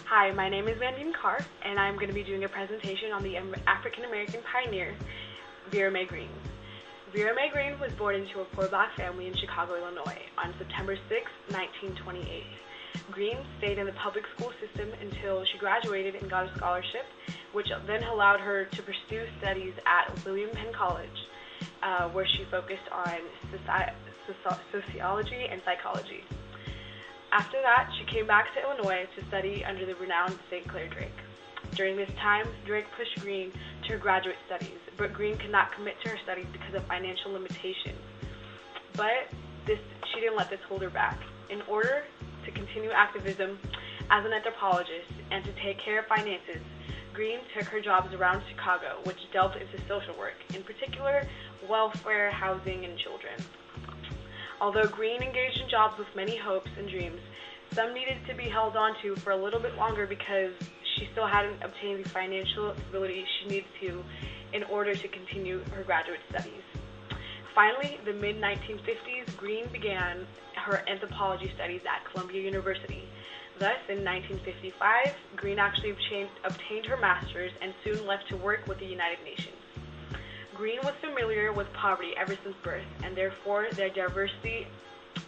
Hi, my name is Vandine Carr, and I'm going to be doing a presentation on the African American pioneer, Vera Mae Green. Vera Mae Green was born into a poor black family in Chicago, Illinois on September 6, 1928. Green stayed in the public school system until she graduated and got a scholarship, which then allowed her to pursue studies at William Penn College, where she focused on sociology and psychology. After that, she came back to Illinois to study under the renowned St. Clair Drake. During this time, Drake pushed Green to her graduate studies, but Green could not commit to her studies because of financial limitations. But she didn't let this hold her back. In order to continue activism as an anthropologist and to take care of finances, Green took her jobs around Chicago, which delved into social work, in particular welfare, housing, and children. Although Green engaged in jobs with many hopes and dreams, some needed to be held on to for a little bit longer because she still hadn't obtained the financial stability she needed to in order to continue her graduate studies. Finally, the mid-1950s, Green began her anthropology studies at Columbia University. Thus, in 1955, Green actually obtained her master's and soon left to work with the United Nations. Green was familiar with poverty ever since birth, and therefore their diversity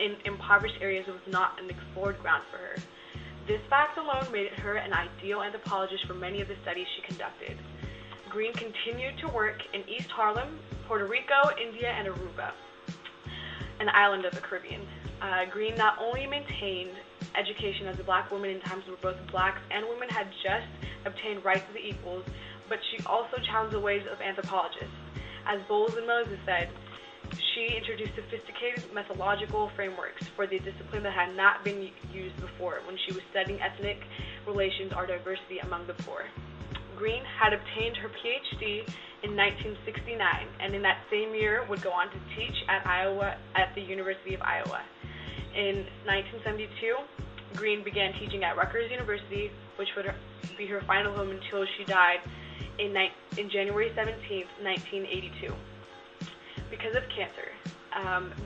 in impoverished areas was not an explored ground for her. This fact alone made her an ideal anthropologist for many of the studies she conducted. Green continued to work in East Harlem, Puerto Rico, India, and Aruba, an island of the Caribbean. Green not only maintained education as a black woman in times where both blacks and women had just obtained rights as equals, but she also challenged the ways of anthropologists. As Bowles and Moses said, she introduced sophisticated methodological frameworks for the discipline that had not been used before when she was studying ethnic relations or diversity among the poor. Green had obtained her PhD in 1969, and in that same year would go on to teach at the University of Iowa. In 1972, Green began teaching at Rutgers University, which would be her final home until she died in January 17, 1982. Because of cancer,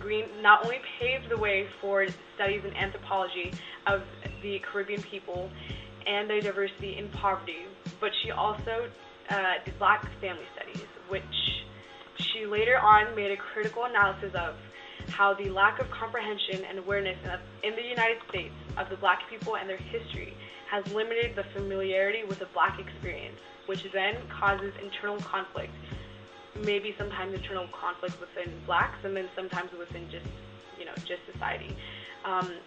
Green not only paved the way for studies in anthropology of the Caribbean people and their diversity in poverty, but she also did Black family studies, which she later on made a critical analysis of how the lack of comprehension and awareness in the United States of the Black people and their history has limited the familiarity with the Black experience, which then causes internal conflict, maybe sometimes internal conflict within Blacks and then sometimes within just society.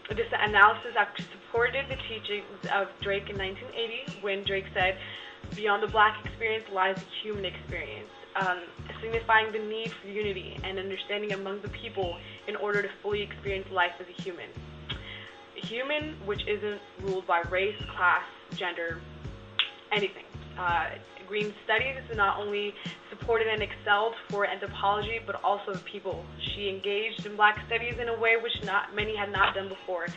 This analysis actually supported the teachings of Drake in 1980 when Drake said, "Beyond the Black experience lies the human experience," signifying the need for unity and understanding among the people in order to fully experience life as a human. A human which isn't ruled by race, class, gender, anything. Green's studies not only supported and excelled for anthropology, but also the people. She engaged in Black studies in a way which many had not done before,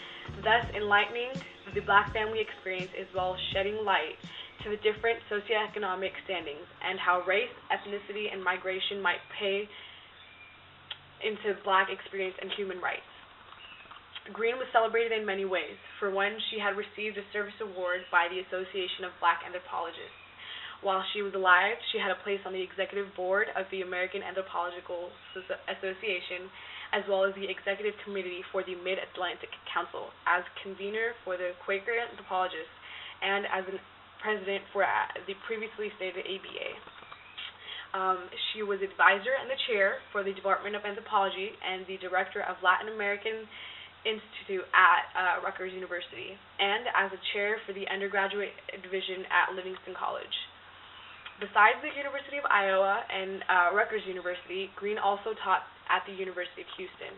thus enlightening the Black family experience as well as shedding light to the different socioeconomic standings and how race, ethnicity, and migration might play into Black experience and human rights. Green was celebrated in many ways. For one, she had received a service award by the Association of Black Anthropologists. While she was alive, she had a place on the executive board of the American Anthropological Association, as well as the executive committee for the Mid-Atlantic Council, as convener for the Quaker Anthropologists, and as a president for the previously stated ABA. She was advisor and the chair for the Department of Anthropology and the director of Latin American Institute at Rutgers University, and as a chair for the undergraduate division at Livingston College. Besides the University of Iowa and Rutgers University, Green also taught at the University of Houston.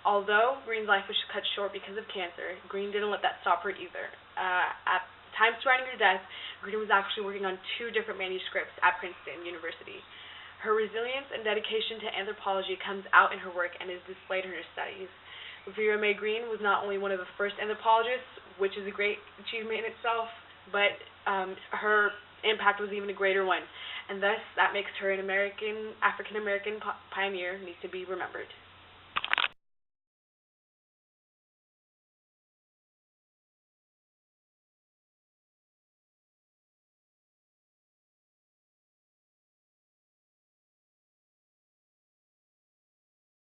Although Green's life was cut short because of cancer, Green didn't let that stop her either. At time surrounding her death, Green was actually working on 2 different manuscripts at Princeton University. Her resilience and dedication to anthropology comes out in her work and is displayed in her studies. Vera Mae Green was not only one of the first anthropologists, which is a great achievement in itself, but her impact was even a greater one, and thus that makes her an African-American pioneer, needs to be remembered.